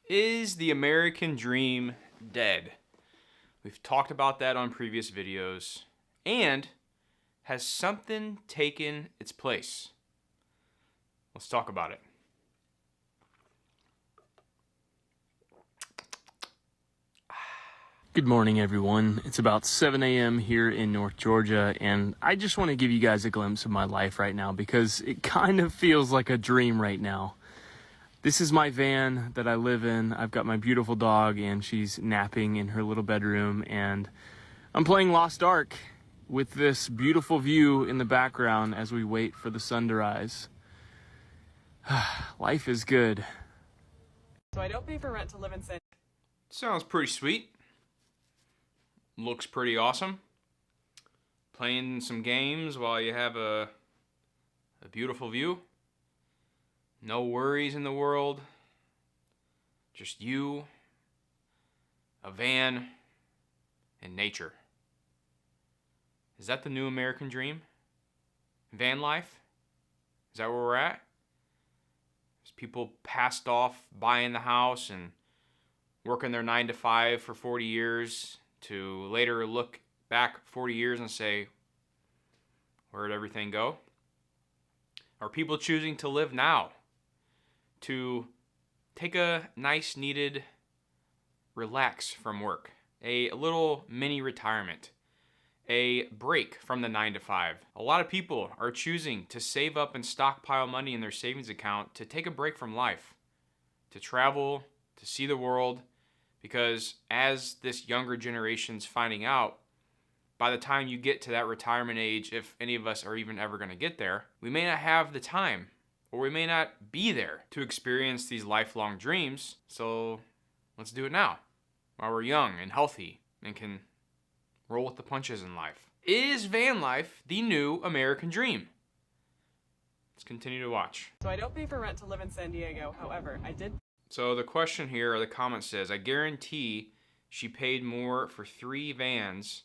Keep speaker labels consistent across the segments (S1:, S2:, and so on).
S1: Is the American dream dead? We've talked about that on previous videos. And has something taken its place? Let's talk about it.
S2: Good morning, everyone. It's about 7 a.m. here in North Georgia, and I just want to give you guys a glimpse of my life right now because it kind of feels like a dream right now. This is my van that I live in. I've got my beautiful dog, and she's napping in her little bedroom, and I'm playing Lost Ark with this beautiful view in the background as we wait for the sun to rise. Life is good.
S3: So I don't pay for rent to live in San.
S1: Sounds pretty sweet. Looks pretty awesome. Playing some games while you have a beautiful view. No worries in the world. Just you, a van, and nature. Is that the new American dream? Van life? Is that where we're at? Is people passed off buying the house and working their 9 to 5 for 40 years to later look back 40 years and say, where'd everything go? Are people choosing to live now? To take a nice, needed relax from work, a little mini retirement, a break from the 9 to 5. A lot of people are choosing to save up and stockpile money in their savings account to take a break from life, to travel, to see the world, because as this younger generation's finding out, by the time you get to that retirement age, if any of us are even ever going to get there, we may not have the time, or we may not be there to experience these lifelong dreams. So let's do it now, while we're young and healthy and can roll with the punches in life. Is van life the new American dream? Let's continue to watch.
S3: So I don't pay for rent to live in San Diego. However, I did.
S1: So the question here, or the comment says, I guarantee she paid more for 3 vans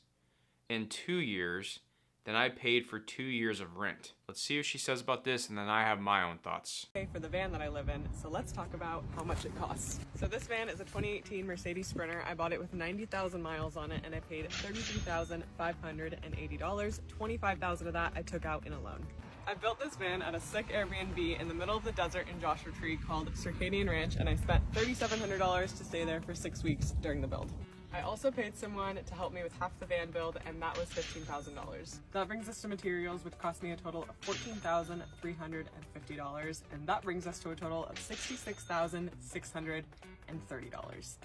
S1: in 2 years than I paid for 2 years of rent. Let's see what she says about this, and then I have my own thoughts.
S3: Pay for the van that I live in, so let's talk about how much it costs. So this van is a 2018 Mercedes Sprinter. I bought it with 90,000 miles on it, and I paid $33,580. 25,000 of that I took out in a loan. I built this van at a sick Airbnb in the middle of the desert in Joshua Tree called Circadian Ranch, and I spent $3,700 to stay there for 6 weeks during the build. I also paid someone to help me with half the van build, and that was $15,000. That brings us to materials, which cost me a total of $14,350, and that brings us to a total of $66,630.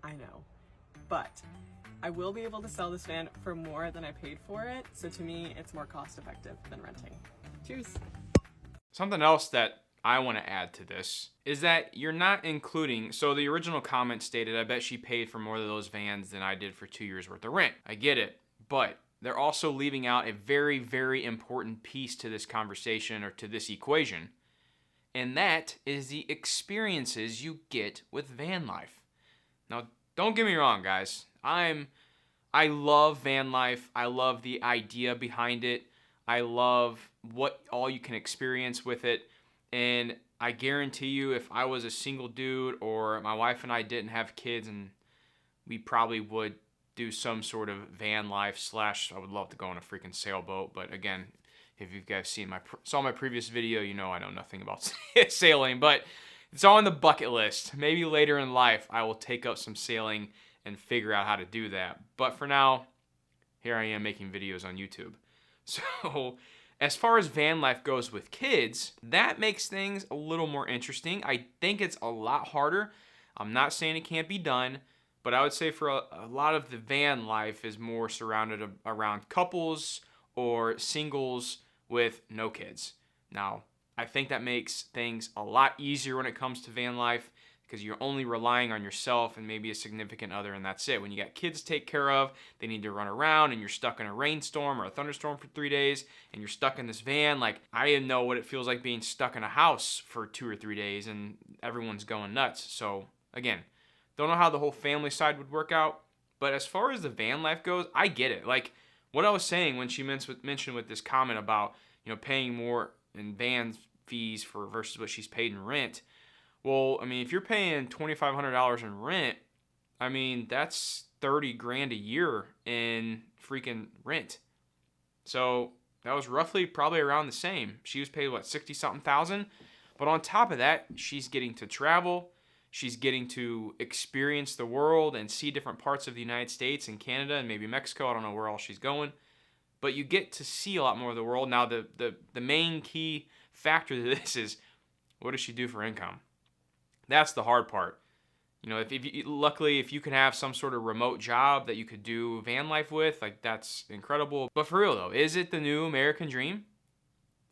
S3: I know, but I will be able to sell this van for more than I paid for it, so to me, it's more cost effective than renting. Cheers.
S1: Something else that I want to add to this is that you're not including, so the original comment stated, I bet she paid for more of those vans than I did for 2 years worth of rent. I get it, but they're also leaving out a very, very important piece to this conversation or to this equation, and that is the experiences you get with van life. Now, don't get me wrong, guys. I love van life. I love the idea behind it. I love what all you can experience with it. And I guarantee you, if I was a single dude or my wife and I didn't have kids, and we probably would do some sort of van life / I would love to go on a freaking sailboat. But again, if you guys saw my previous video, you know I know nothing about sailing, but it's on the bucket list. Maybe later in life, I will take up some sailing and figure out how to do that. But for now, here I am making videos on YouTube. So as far as van life goes with kids, that makes things a little more interesting. I think it's a lot harder. I'm not saying it can't be done, but I would say for a lot of the van life is more surrounded around couples or singles with no kids. Now, I think that makes things a lot easier when it comes to van life because you're only relying on yourself and maybe a significant other, and that's it. When you got kids to take care of, they need to run around, and you're stuck in a rainstorm or a thunderstorm for 3 days, and you're stuck in this van. Like, I know what it feels like being stuck in a house for 2 or 3 days, and everyone's going nuts. So, again, don't know how the whole family side would work out, but as far as the van life goes, I get it. Like, what I was saying when she mentioned with this comment about, paying more in van fees for versus what she's paid in rent, Well, I mean, if you're paying $2,500 in rent, I mean, that's 30 grand a year in freaking rent. So that was roughly probably around the same. She was paid, what, 60 something thousand? But on top of that, she's getting to travel. She's getting to experience the world and see different parts of the United States and Canada and maybe Mexico. I don't know where else she's going. But you get to see a lot more of the world. Now, the main key factor to this is, what does she do for income? That's the hard part. You know, luckily, if you can have some sort of remote job that you could do van life with, like, that's incredible. But for real though, is it the new American dream?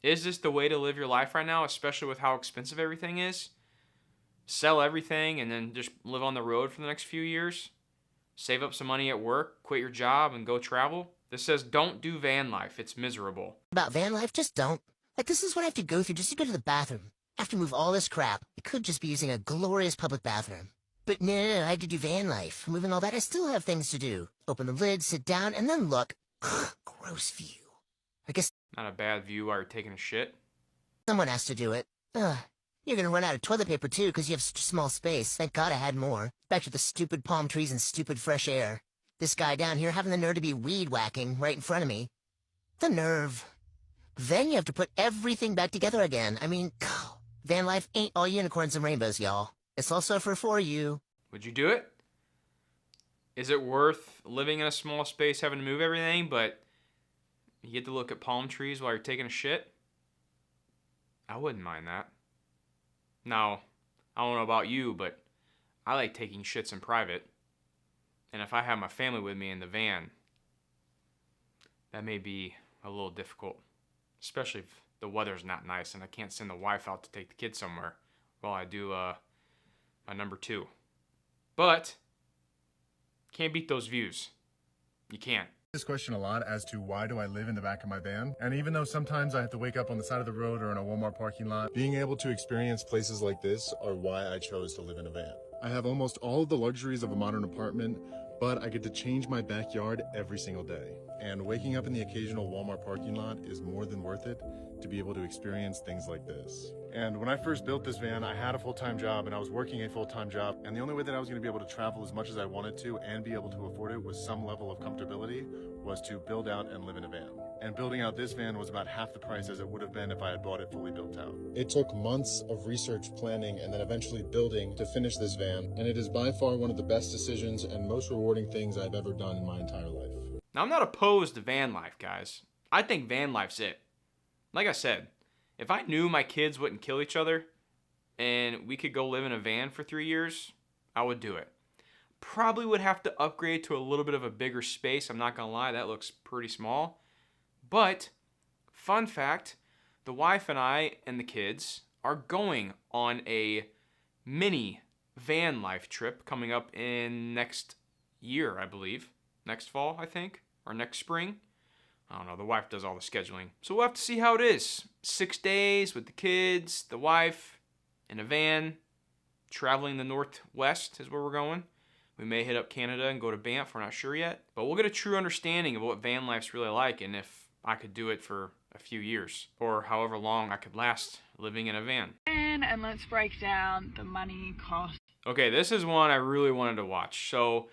S1: Is this the way to live your life right now, especially with how expensive everything is? Sell everything and then just live on the road for the next few years? Save up some money at work, quit your job, and go travel? This says don't do van life. It's miserable.
S4: About van life, just don't. Like, this is what I have to go through just to go to the bathroom. I have to move all this crap. I could just be using a glorious public bathroom. But no, I have to do van life. Moving all that, I still have things to do. Open the lid, sit down, and then look. Gross view. I guess
S1: Not a bad view while you're taking a shit.
S4: someone has to do it. You're gonna run out of toilet paper, too, because you have such a small space. Thank God I had more. Back to the stupid palm trees and stupid fresh air. This guy down here having the nerve to be weed whacking right in front of me. The nerve. Then you have to put everything back together again. I mean, van life ain't all unicorns and rainbows, y'all. It's also for you.
S1: Would you do it? Is it worth living in a small space, having to move everything, but you get to look at palm trees while you're taking a shit? I wouldn't mind that. Now, I don't know about you, but I like taking shits in private. And if I have my family with me in the van, that may be a little difficult. Especially if the weather's not nice and I can't send the wife out to take the kids somewhere while I do my number 2. But can't beat those views. You can't.
S5: This question a lot as to why do I live in the back of my van, and even though sometimes I have to wake up on the side of the road or in a Walmart parking lot, being able to experience places like this are why I chose to live in a van. I have almost all of the luxuries of a modern apartment, but I get to change my backyard every single day. And waking up in the occasional Walmart parking lot is more than worth it to be able to experience things like this. And when I first built this van, I had a full-time job and I was working a full-time job. And the only way that I was going to be able to travel as much as I wanted to and be able to afford it with some level of comfortability was to build out and live in a van. And building out this van was about half the price as it would have been if I had bought it fully built out. It took months of research, planning, and then eventually building to finish this van. And it is by far one of the best decisions and most rewarding things I've ever done in my entire life.
S1: Now, I'm not opposed to van life, guys. I think van life's it. Like I said, if I knew my kids wouldn't kill each other and we could go live in a van for 3 years, I would do it. Probably would have to upgrade to a little bit of a bigger space. I'm not gonna lie, that looks pretty small. But, fun fact, the wife and I and the kids are going on a mini van life trip coming up in next year, I believe. Next fall, I think, or next spring. I don't know, the wife does all the scheduling. So we'll have to see how it is. 6 days with the kids, the wife, in a van, traveling the Northwest is where we're going. We may hit up Canada and go to Banff, we're not sure yet. But we'll get a true understanding of what van life's really like and if I could do it for a few years or however long I could last living in a van.
S6: And let's break down the money cost.
S1: Okay, this is one I really wanted to watch. So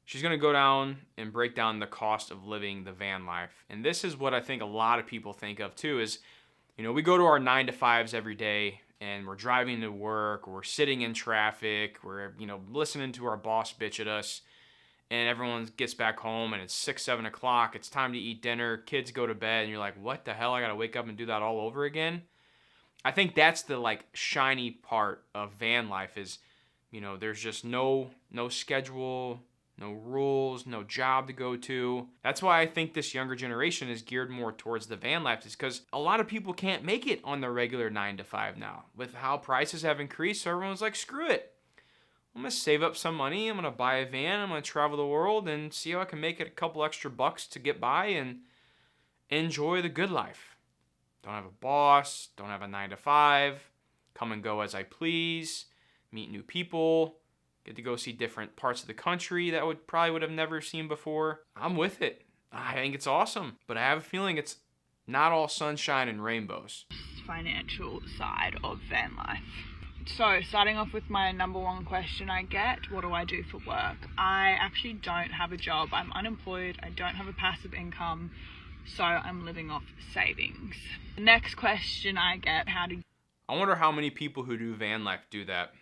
S1: she's going to go down and break down the cost of living the van life. And this is what I think a lot of people think of too is, you know, we go to our 9 to 5s every day and we're driving to work, we're sitting in traffic, we're, you know, listening to our boss bitch at us, and everyone gets back home and it's 6, 7 o'clock, it's time to eat dinner, kids go to bed, and you're like, what the hell, I gotta wake up and do that all over again? I think that's the, like, shiny part of van life is, you know, there's just no schedule, no rules, no job to go to. That's why I think this younger generation is geared more towards the van life, is because a lot of people can't make it on the regular 9 to 5 now. With how prices have increased, so everyone's like, screw it. I'm going to save up some money, I'm going to buy a van, I'm going to travel the world and see how I can make it a couple extra bucks to get by and enjoy the good life. Don't have a boss, don't have a 9 to 5, come and go as I please, meet new people, get to go see different parts of the country that I would have never seen before. I'm with it. I think it's awesome, but I have a feeling it's not all sunshine and rainbows.
S6: Financial side of van life. So, starting off with my number one question I get, what do I do for work? I actually don't have a job. I'm unemployed. I don't have a passive income. So, I'm living off savings. The next question I get,
S1: I wonder how many people who do van life do that.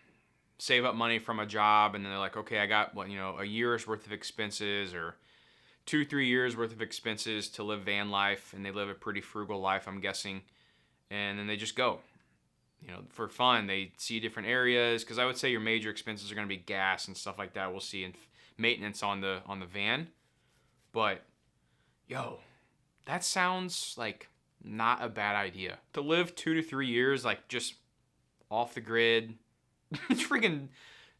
S1: Save up money from a job and then they're like, okay, I got a year's worth of expenses or 2-3 years worth of expenses to live van life, and they live a pretty frugal life, I'm guessing, and then they just go. For fun, they see different areas, because I would say your major expenses are going to be gas and stuff like that. We'll see, and maintenance on the van. But that sounds like not a bad idea to live 2 to 3 years like just off the grid, freaking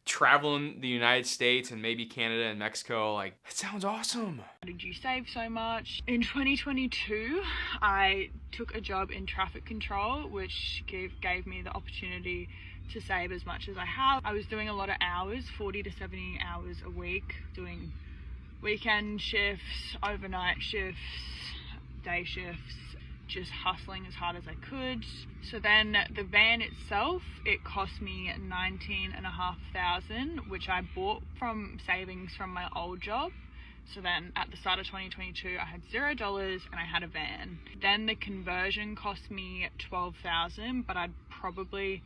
S1: traveling the United States and maybe Canada and Mexico. Like, that sounds awesome.
S6: How did you save so much? In 2022, I took a job in traffic control, which gave me the opportunity to save as much as I have. I was doing a lot of hours, 40 to 70 hours a week, doing weekend shifts, overnight shifts, day shifts, just hustling as hard as I could. So then the van itself, it cost me $19,500, which I bought from savings from my old job. So then at the start of 2022, I had $0 and I had a van. Then the conversion cost me $12,000, but I'd probably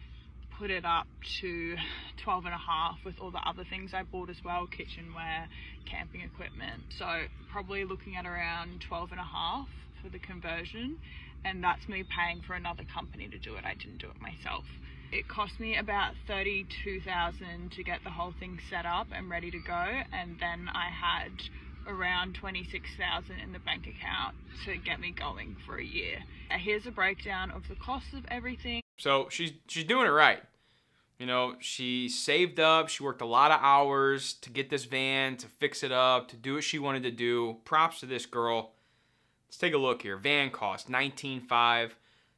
S6: put it up to 12.5 with all the other things I bought as well, kitchenware, camping equipment. So probably looking at around 12.5 for the conversion, and that's me paying for another company to do it. I didn't do it myself. It cost me about $32,000 to get the whole thing set up and ready to go, and then I had around $26,000 in the bank account to get me going for a year. Here's a breakdown of the cost of everything.
S1: So she's doing it right. She saved up, she worked a lot of hours to get this van, to fix it up, to do what she wanted to do. Props to this girl. Let's take a look here. Van cost $19,500,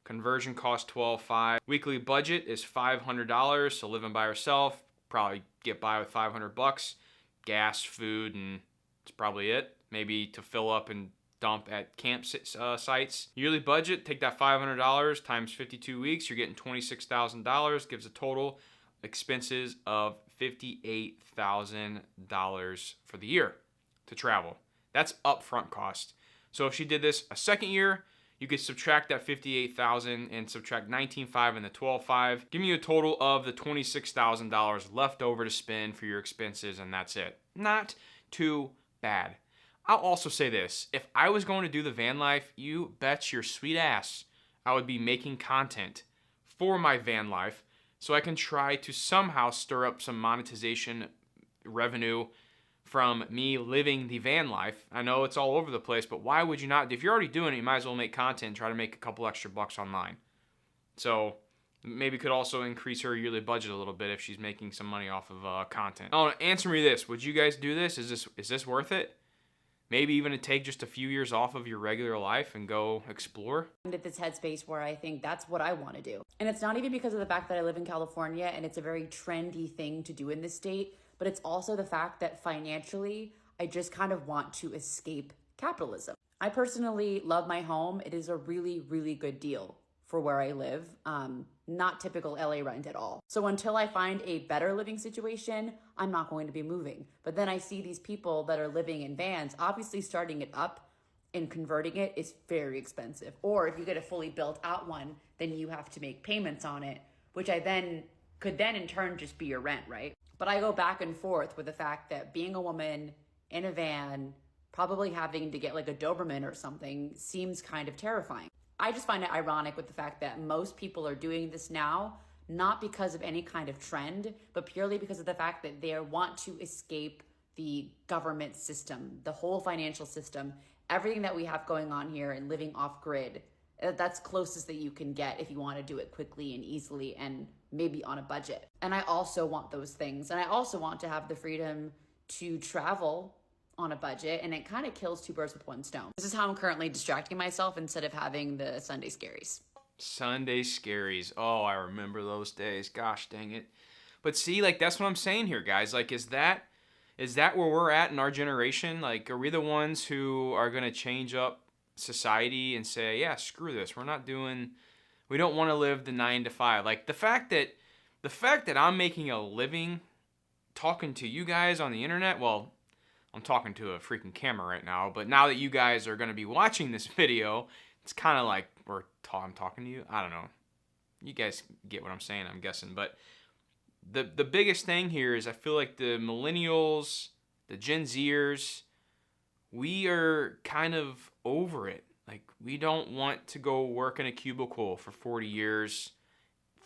S1: conversion cost $12,500. Weekly budget is $500, so living by herself, probably get by with $500. Gas, food, and that's probably it. Maybe to fill up and dump at camp sites. Yearly budget, take that $500 times 52 weeks, you're getting $26,000, gives a total expenses of $58,000 for the year to travel. That's upfront cost. So if she did this a second year, you could subtract that $58,000 and subtract $19,500 and the $12,500, giving you a total of the $26,000 left over to spend for your expenses, and that's it. Not too bad. I'll also say this, if I was going to do the van life, you bet your sweet ass I would be making content for my van life so I can try to somehow stir up some monetization revenue from me living the van life. I know it's all over the place, but why would you not? If you're already doing it, you might as well make content and try to make a couple extra bucks online. So maybe could also increase her yearly budget a little bit if she's making some money off of content. Oh, answer me this. Would you guys do this? Is this worth it? Maybe even to take just a few years off of your regular life and go explore?
S7: I'm at this headspace where I think that's what I want to do. And it's not even because of the fact that I live in California and it's a very trendy thing to do in this state, but it's also the fact that financially, I just kind of want to escape capitalism. I personally love my home. It is a really, really good deal for where I live. Not typical LA rent at all. So until I find a better living situation, I'm not going to be moving. But then I see these people that are living in vans, obviously starting it up and converting it is very expensive. Or if you get a fully built out one, then you have to make payments on it, which could then in turn just be your rent, right? But I go back and forth with the fact that being a woman in a van, probably having to get like a Doberman or something seems kind of terrifying. I just find it ironic with the fact that most people are doing this now, not because of any kind of trend, but purely because of the fact that they want to escape the government system, the whole financial system, everything that we have going on here and living off grid. That's closest that you can get if you want to do it quickly and easily and maybe on a budget. And I also want those things. And I also want to have the freedom to travel on a budget, and it kind of kills two birds with one stone. This is how I'm currently distracting myself instead of having the Sunday scaries.
S1: Sunday scaries. Oh, I remember those days. Gosh dang it. But see, like, that's what I'm saying here, guys. Like, is that where we're at in our generation? Like, are we the ones who are going to change up society and say, yeah, screw this. We don't want to live the 9 to 5. Like, the fact that The fact that I'm making a living talking to you guys on the internet, well, I'm talking to a freaking camera right now, but now that you guys are going to be watching this video, it's kind of like I'm talking to you. I don't know. You guys get what I'm saying, I'm guessing. But the biggest thing here is I feel like the millennials, the Gen Zers, we are kind of over it. Like, we don't want to go work in a cubicle for 40 years,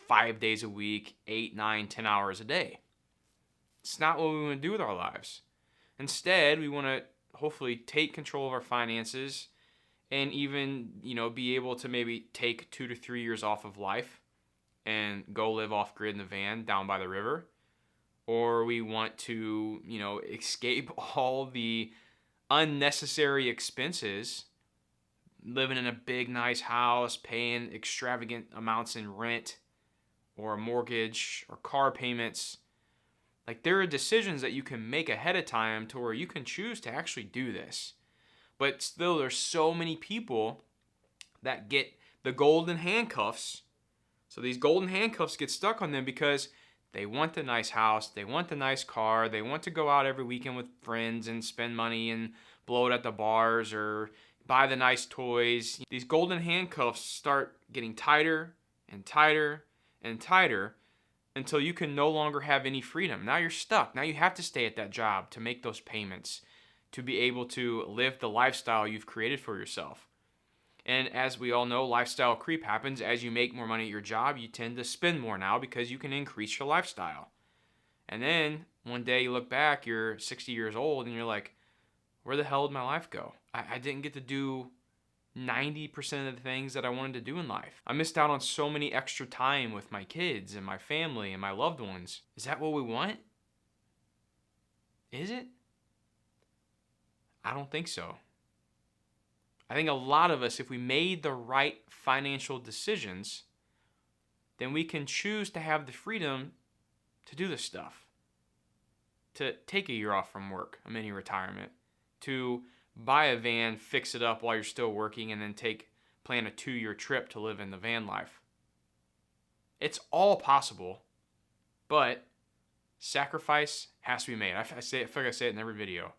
S1: 5 days a week, 8, 9, 10 hours a day. It's not what we want to do with our lives. Instead, we want to hopefully take control of our finances and even, be able to maybe take 2 to 3 years off of life and go live off grid in the van down by the river. Or we want to, escape all the unnecessary expenses, living in a big, nice house, paying extravagant amounts in rent or a mortgage or car payments. Like, there are decisions that you can make ahead of time to where you can choose to actually do this. But still, there's so many people that get the golden handcuffs. So these golden handcuffs get stuck on them because they want the nice house, they want the nice car, they want to go out every weekend with friends and spend money and blow it at the bars or buy the nice toys. These golden handcuffs start getting tighter and tighter and tighter until you can no longer have any freedom. Now you're stuck. Now you have to stay at that job to make those payments, to be able to live the lifestyle you've created for yourself. And as we all know, lifestyle creep happens. As you make more money at your job, you tend to spend more now because you can increase your lifestyle. And then one day you look back, you're 60 years old, and you're like, where the hell did my life go? I didn't get to do 90% of the things that I wanted to do in life. I missed out on so many extra time with my kids and my family and my loved ones. Is that what we want? Is it? I don't think so. I think a lot of us, if we made the right financial decisions, then we can choose to have the freedom to do this stuff. To take a year off from work, a mini retirement. To buy a van, fix it up while you're still working, and then plan a 2-year trip to live in the van life. It's all possible, but sacrifice has to be made. I feel like I say it in every video.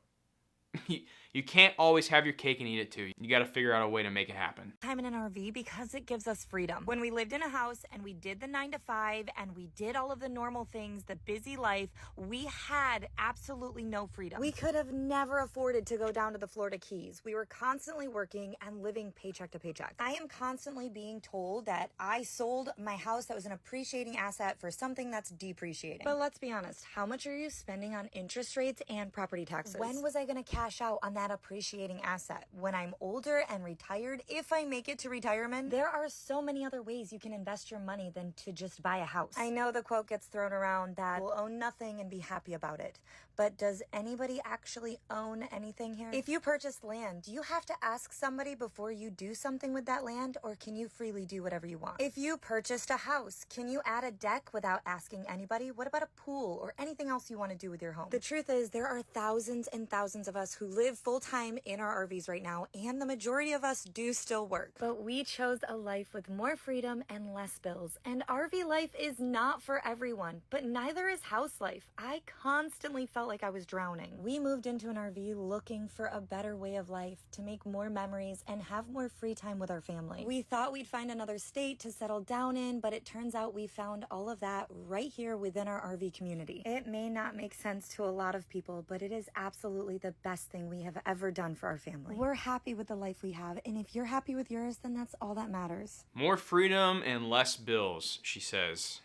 S1: You can't always have your cake and eat it too. You got to figure out a way to make it happen.
S8: Time in an RV because it gives us freedom. When we lived in a house and we did the 9 to 5 and we did all of the normal things, the busy life, we had absolutely no freedom. We could have never afforded to go down to the Florida Keys. We were constantly working and living paycheck to paycheck. I am constantly being told that I sold my house that was an appreciating asset for something that's depreciating. But let's be honest, how much are you spending on interest rates and property taxes? When was I going to cash out on that appreciating asset? When I'm older and retired, if I make it to retirement? There are so many other ways you can invest your money than to just buy a house. I know the quote gets thrown around that we'll own nothing and be happy about it. But does anybody actually own anything here? If you purchase land, do you have to ask somebody before you do something with that land, or can you freely do whatever you want? If you purchased a house, can you add a deck without asking anybody? What about a pool or anything else you want to do with your home? The truth is, there are thousands and thousands of us who live full-time in our RVs right now, and the majority of us do still work. But we chose a life with more freedom and less bills, and RV life is not for everyone, but neither is house life. I constantly felt like I was drowning. We moved into an RV looking for a better way of life, to make more memories and have more free time with our family. We thought we'd find another state to settle down in, but it turns out we found all of that right here within our RV community. It may not make sense to a lot of people, but it is absolutely the best thing we have ever done for our family. We're happy with the life we have, and if you're happy with yours, then that's all that matters.
S1: More freedom and less bills, she says.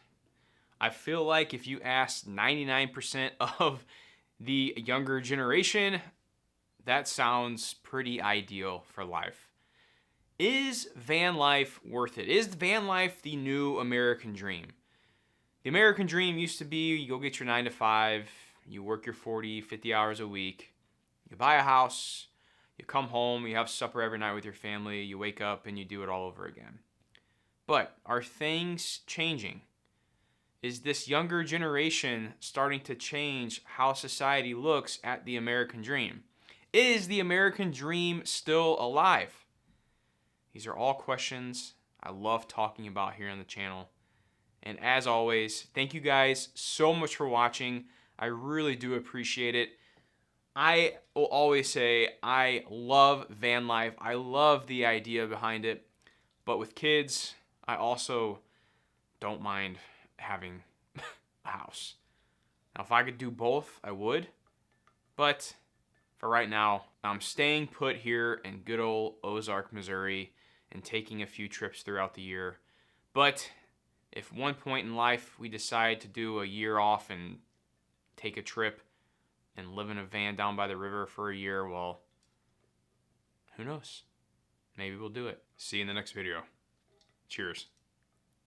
S1: I feel like if you asked 99% of the younger generation, that sounds pretty ideal for life. Is van life worth it? Is van life the new American dream? The American dream used to be you go get your 9 to 5, you work your 40, 50 hours a week, you buy a house, you come home, you have supper every night with your family, you wake up and you do it all over again. But are things changing? Is this younger generation starting to change how society looks at the American dream? Is the American dream still alive? These are all questions I love talking about here on the channel. And as always, thank you guys so much for watching. I really do appreciate it. I will always say I love van life. I love the idea behind it. But with kids, I also don't mind having a house. Now, if I could do both, I would. But for right now, I'm staying put here in good old Ozark, Missouri, and taking a few trips throughout the year. But if one point in life we decide to do a year off and take a trip and live in a van down by the river for a year, well, who knows? Maybe we'll do it. See you in the next video. Cheers.